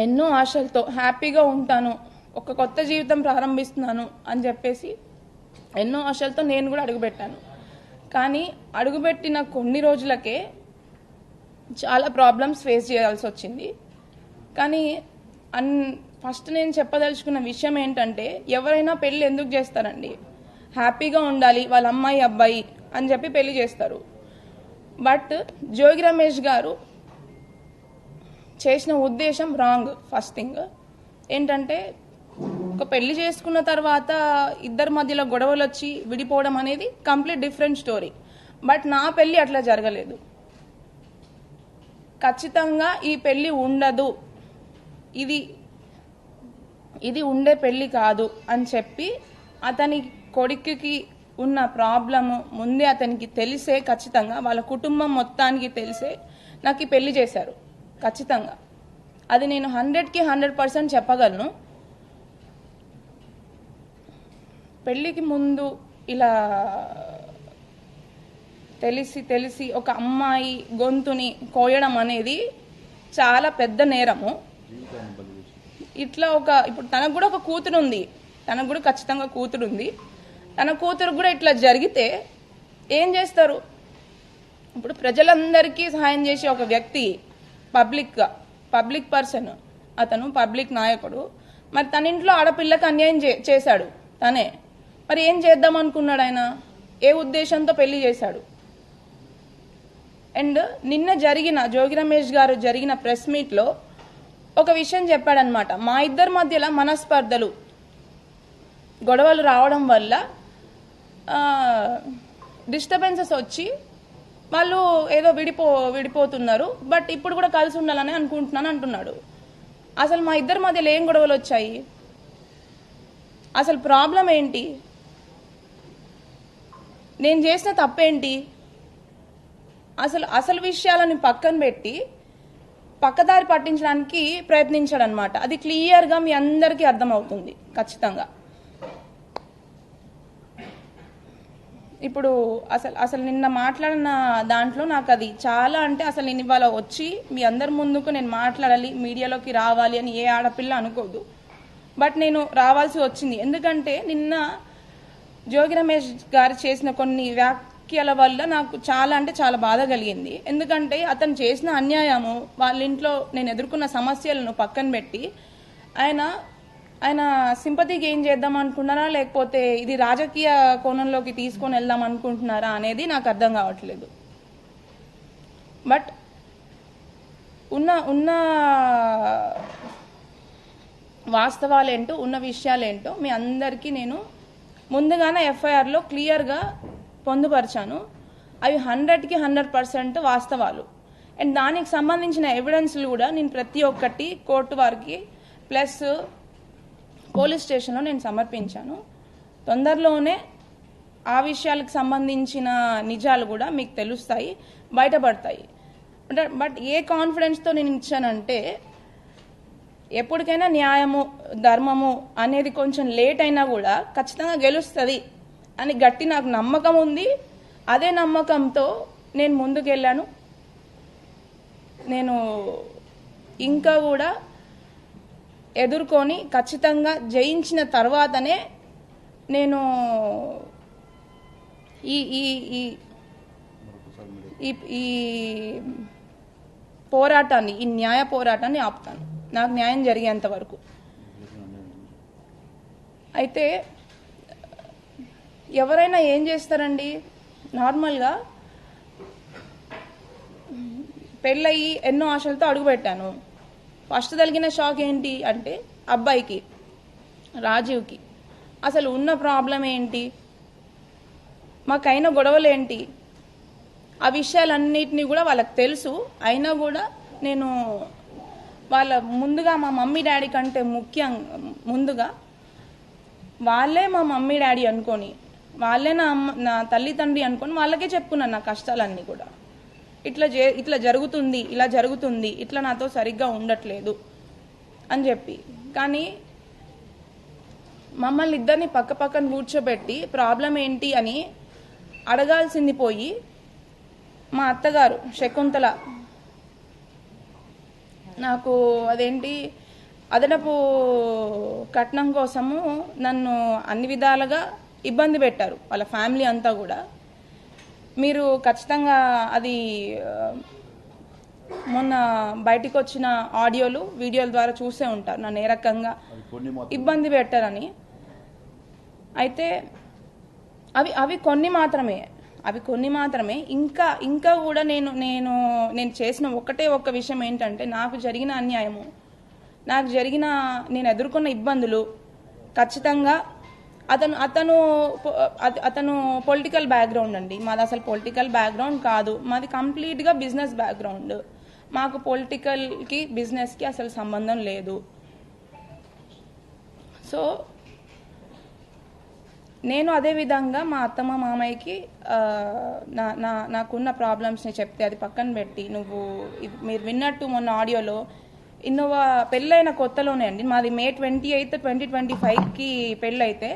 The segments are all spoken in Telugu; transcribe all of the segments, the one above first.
ఎన్నో ఆశలతో హ్యాపీగా ఉంటాను, ఒక కొత్త జీవితం ప్రారంభిస్తున్నాను అని చెప్పేసి ఎన్నో ఆశలతో నేను కూడా అడుగుపెట్టాను. కానీ అడుగుపెట్టిన కొన్ని రోజులకే చాలా ప్రాబ్లమ్స్ ఫేస్ చేయాల్సి వచ్చింది. కానీ ఫస్ట్ నేను చెప్పదలుచుకున్న విషయం ఏంటంటే, ఎవరైనా పెళ్ళి ఎందుకు చేస్తారండి? హ్యాపీగా ఉండాలి వాళ్ళ అమ్మాయి అబ్బాయి అని చెప్పి పెళ్లి చేస్తారు. బట్ జోగి రమేష్ గారు చేసిన ఉద్దేశం రాంగ్. ఫస్ట్ థింగ్ ఏంటంటే, ఒక పెళ్లి చేసుకున్న తర్వాత ఇద్దరి మధ్యలో గొడవలు వచ్చి విడిపోవడం అనేది కంప్లీట్ డిఫరెంట్ స్టోరీ. బట్ నా పెళ్లి అట్లా జరగలేదు. ఖచ్చితంగా ఈ పెళ్లి ఉండదు, ఇది ఉండే పెళ్లి కాదు అని చెప్పి అతని కొడుకుకి ఉన్న ప్రాబ్లము ముందే అతనికి తెలిసే, ఖచ్చితంగా వాళ్ళ కుటుంబం మొత్తానికి తెలిసే నాకు ఈ పెళ్లి చేశారు. ఖచ్చితంగా అది నేను 100కి 100% చెప్పగలను. పెళ్లికి ముందు ఇలా తెలిసి ఒక అమ్మాయి గొంతుని కోయడం అనేది చాలా పెద్ద నేరము. ఇట్లా ఇప్పుడు తనకు కూడా ఒక కూతురు ఉంది, తనకు కూడా ఖచ్చితంగా కూతురు ఉంది. తన కూతురు కూడా ఇట్లా జరిగితే ఏం చేస్తారు? ఇప్పుడు ప్రజలందరికీ సహాయం చేసే ఒక వ్యక్తి, పబ్లిక్ పర్సన్, అతను పబ్లిక్ నాయకుడు. మరి తన ఇంట్లో ఆడపిల్లకి అన్యాయం చేశాడు తనే. మరి ఏం చేద్దాం అనుకున్నాడు ఆయన? ఏ ఉద్దేశంతో పెళ్లి చేశాడు? అండ్ నిన్న జోగి రమేష్ గారు జరిగిన ప్రెస్ మీట్లో ఒక విషయం చెప్పాడనమాట. మా ఇద్దరి మధ్యలో మనస్పర్ధలు, గొడవలు రావడం వల్ల డిస్టర్బెన్సెస్ వచ్చి వాళ్ళు ఏదో విడిపోతున్నారు, బట్ ఇప్పుడు కూడా కలిసి ఉండాలని అనుకుంటున్నాను అంటున్నాడు. అసలు మా ఇద్దరి మధ్యలో ఏం గొడవలు వచ్చాయి? అసలు ప్రాబ్లం ఏంటి? నేను చేసిన తప్పేంటి? అసలు విషయాలని పక్కన పెట్టి పక్కదారి పట్టించడానికి ప్రయత్నించాడనమాట. అది క్లియర్గా మీ అందరికీ అర్థమవుతుంది ఖచ్చితంగా. ఇప్పుడు అసలు నిన్న మాట్లాడిన దాంట్లో నాకు అది చాలా, అంటే అసలు నేను ఇవాళ వచ్చి మీ అందరి ముందుకు నేను మాట్లాడాలి, మీడియాలోకి రావాలి అని ఏ ఆడపిల్ల అనుకోదు. బట్ నేను రావాల్సి వచ్చింది. ఎందుకంటే నిన్న జోగి రమేష్ గారు చేసిన కొన్ని వ్యాఖ్యల వల్ల నాకు చాలా, అంటే చాలా బాధ కలిగింది. ఎందుకంటే అతను చేసిన అన్యాయము, వాళ్ళ ఇంట్లో నేను ఎదుర్కొన్న సమస్యలను పక్కన పెట్టి ఆయన సింపతి గెయిన్ చేద్దాం అనుకుంటున్నారా, లేకపోతే ఇది రాజకీయ కోణంలోకి తీసుకొని వెళ్దాం అనుకుంటున్నారా అనేది నాకు అర్థం కావట్లేదు. బట్ ఉన్న వాస్తవాలేంటో, ఉన్న విషయాలేంటో మీ అందరికీ నేను ముందుగానే ఎఫ్ఐఆర్లో క్లియర్గా పొందుపరిచాను. అవి 100కి 100% వాస్తవాలు. అండ్ దానికి సంబంధించిన ఎవిడెన్స్లు కూడా నేను ప్రతి ఒక్కటి కోర్టు వారికి ప్లస్ పోలీస్ స్టేషన్లో నేను సమర్పించాను. తొందరలోనే ఆ విషయాలకు సంబంధించిన నిజాలు కూడా మీకు తెలుస్తాయి, బయటపడతాయి. బట్ ఏ కాన్ఫిడెన్స్తో నేను ఇచ్చానంటే, ఎప్పటికైనా న్యాయము ధర్మము అనేది కొంచెం లేట్ అయినా కూడా ఖచ్చితంగా గెలుస్తుంది అని గట్టి నాకు నమ్మకం ఉంది. అదే నమ్మకంతో నేను ముందుకెళ్ళాను. నేను ఇంకా కూడా ఎదుర్కొని ఖచ్చితంగా జయించిన తర్వాతనే నేను ఈ పోరాటాన్ని, ఈ న్యాయ పోరాటాన్ని ఆపుతాను, నాకు న్యాయం జరిగేంత వరకు. అయితే ఎవరైనా ఏం చేస్తారండి, నార్మల్గా పెళ్ళయి ఎన్నో ఆశలతో అడుగుపెట్టాను. ఫస్ట్ తగిలిన షాక్ ఏంటి అంటే, అబ్బాయికి రాజీవ్కి అసలు ఉన్న ప్రాబ్లం ఏంటి, మాకైన గొడవలు ఏంటి, ఆ విషయాలన్నిటినీ కూడా వాళ్ళకి తెలుసు. అయినా కూడా నేను ముందుగా మా మమ్మీ డాడీ కంటే ముందుగా వాళ్ళే మా మమ్మీ డాడీ అనుకొని, వాళ్ళే నా తల్లిదండ్రి అనుకొని వాళ్ళకే చెప్పుకున్నాను నా కష్టాలన్నీ కూడా. ఇట్లా జరుగుతుంది, ఇలా జరుగుతుంది, ఇట్లా నాతో సరిగ్గా ఉండట్లేదు అని చెప్పి. కానీ మమ్మల్ని ఇద్దరిని పక్కన కూర్చోబెట్టి ప్రాబ్లం ఏంటి అని అడగాల్సింది పోయి, మా అత్తగారు శకుంతల నాకు అదేంటి అదనపు కట్నం కోసము నన్ను అన్ని విధాలుగా ఇబ్బంది పెట్టారు, వాళ్ళ ఫ్యామిలీ అంతా కూడా. మీరు ఖచ్చితంగా అది మొన్న బయటికి వచ్చిన ఆడియోలు వీడియోల ద్వారా చూసే ఉంటారు నన్ను ఏ రకంగా ఇబ్బంది పెట్టారని. అయితే అవి అవి కొన్ని మాత్రమే. ఇంకా కూడా నేను చేసిన ఒక్క విషయం ఏంటంటే, నాకు జరిగిన అన్యాయము, నేను ఎదుర్కొన్న ఇబ్బందులు ఖచ్చితంగా అతను పొలిటికల్ బ్యాక్గ్రౌండ్ అండి. మాది అసలు పొలిటికల్ బ్యాక్గ్రౌండ్ కాదు, మాది కంప్లీట్గా బిజినెస్ బ్యాక్గ్రౌండ్. మాకు పొలిటికల్కి బిజినెస్కి అసలు సంబంధం లేదు. సో నేను అదేవిధంగా మా అత్తమ్మ మామయ్యకి నాకున్న ప్రాబ్లమ్స్ని చెప్తే అది పక్కన పెట్టి, మీరు విన్నట్టు మొన్న ఆడియోలో ఇన్నోవా పెళ్ళైన కొత్తలోనే అండి, మాది May 28, 2025కి పెళ్ళైతే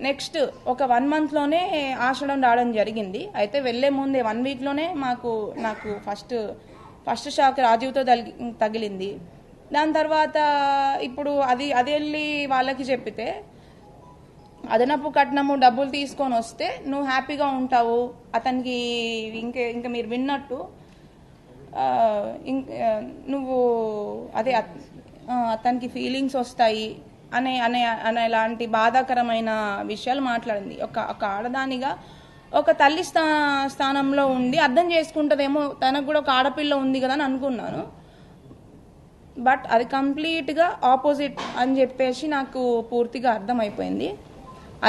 నెక్స్ట్ ఒక 1 monthలోనే ఆషాఢం రావడం జరిగింది. అయితే వెళ్లే ముందే 1 weekలోనే నాకు ఫస్ట్ షాక్ రాజీవ్తో తగిలింది. దాని తర్వాత ఇప్పుడు అది వెళ్ళి వాళ్ళకి చెప్పితే, అదనపు కట్నము డబ్బులు తీసుకొని వస్తే నువ్వు హ్యాపీగా ఉంటావు, అతనికి ఇంకా మీరు విన్నట్టు నువ్వు అతనికి ఫీలింగ్స్ వస్తాయి అనేలాంటి బాధాకరమైన విషయాలు మాట్లాడింది. ఒక ఆడదానిగా ఒక తల్లి స్థానంలో ఉండి అర్థం చేసుకుంటుందేమో, తనకు కూడా ఒక ఆడపిల్ల ఉంది కదా అని అనుకున్నాను. బట్ అది కంప్లీట్గా ఆపోజిట్ అని చెప్పేసి నాకు పూర్తిగా అర్థమైపోయింది.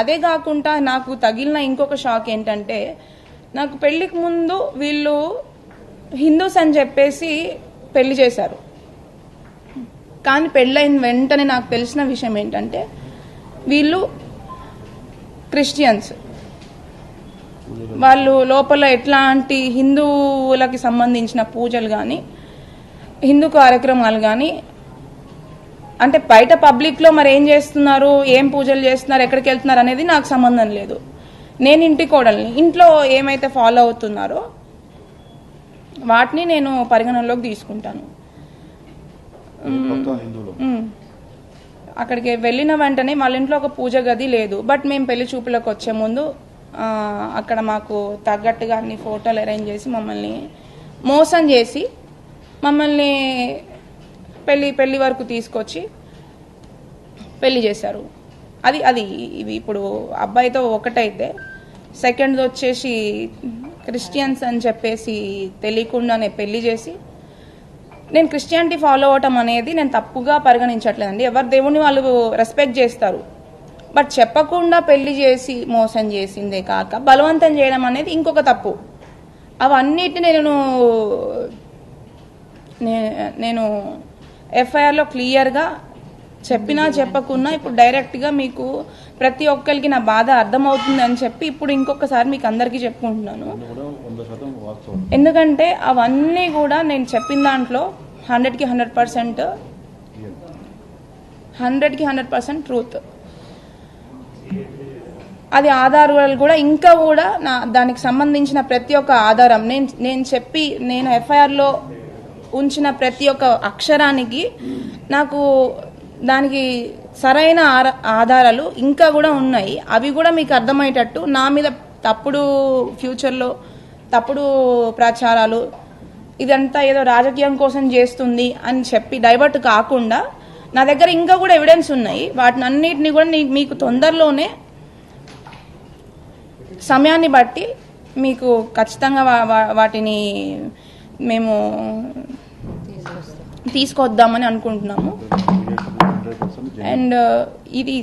అదే కాకుండా నాకు తగిలిన ఇంకొక షాక్ ఏంటంటే, నాకు పెళ్లికి ముందు వీళ్ళు హిందూస్ అని చెప్పేసి పెళ్లి చేశారు. కానీ పెళ్ళైన వెంటనే నాకు తెలిసిన విషయం ఏంటంటే, వీళ్ళు క్రిస్టియన్స్. వాళ్ళు లోపల ఎట్లాంటి హిందువులకి సంబంధించిన పూజలు కానీ, హిందూ కార్యక్రమాలు కానీ, అంటే బయట పబ్లిక్లో మరి ఏం చేస్తున్నారు, ఏం పూజలు చేస్తున్నారు, ఎక్కడికి వెళ్తున్నారు అనేది నాకు సంబంధం లేదు. నేను ఇంటి కోడల్ని, ఇంట్లో ఏమైతే ఫాలో అవుతున్నారో వాటిని నేను పరిగణనలోకి తీసుకుంటాను. అక్కడికి వెళ్ళిన వెంటనే వాళ్ళ ఇంట్లో ఒక పూజ గది లేదు. బట్ మేము పెళ్లి చూపులకు వచ్చే ముందు అక్కడ మాకు తగ్గట్టుగా అన్ని ఫోటోలు అరేంజ్ చేసి మమ్మల్ని మోసం చేసి మమ్మల్ని పెళ్లి వరకు తీసుకొచ్చి పెళ్లి చేశారు. అది ఇవి ఇప్పుడు అబ్బాయితో ఒకటైతే, సెకండ్ వచ్చేసి క్రిస్టియన్స్ అని చెప్పేసి తెలియకుండానే పెళ్లి చేసి, నేను క్రిస్టియానిటీ ఫాలో అవటం అనేది నేను తప్పుగా పరిగణించట్లేదండి. ఎవరి దేవుని వాళ్ళు రెస్పెక్ట్ చేస్తారు. బట్ చెప్పకుండా పెళ్లి చేసి మోసం చేసిందే కాక బలవంతం చేయడం అనేది ఇంకొక తప్పు. అవన్నిటిని నేను ఎఫ్ఐఆర్లో క్లియర్గా చెప్పినా చెప్పకున్నా ఇప్పుడు డైరెక్ట్గా మీకు ప్రతి ఒక్కరికి నా బాధ అర్థమవుతుంది అని చెప్పి ఇప్పుడు ఇంకొకసారి మీకు అందరికీ చెప్పుకుంటున్నాను. ఎందుకంటే అవన్నీ కూడా నేను చెప్పిన దాంట్లో 100కి 100% ట్రూత్. అది ఆధారాలు కూడా ఇంకా కూడా దానికి సంబంధించిన ప్రతి ఒక్క ఆధారం నేను ఎఫ్ఐఆర్లో ఉంచిన ప్రతి ఒక్క అక్షరానికి నాకు దానికి సరైన ఆధారాలు ఇంకా కూడా ఉన్నాయి. అవి కూడా మీకు అర్థమయ్యేటట్టు నా మీద ఫ్యూచర్లో తప్పుడు ప్రచారాలు, ఇదంతా ఏదో రాజకీయం కోసం చేస్తుంది అని చెప్పి డైవర్ట్ కాకుండా నా దగ్గర ఇంకా కూడా ఎవిడెన్స్ ఉన్నాయి. వాటిని అన్నిటిని కూడా మీకు తొందరలోనే సమయాన్ని బట్టి మీకు ఖచ్చితంగా వాటిని మేము తీసుకొద్దామని అనుకుంటున్నాము. అండ్ ఇది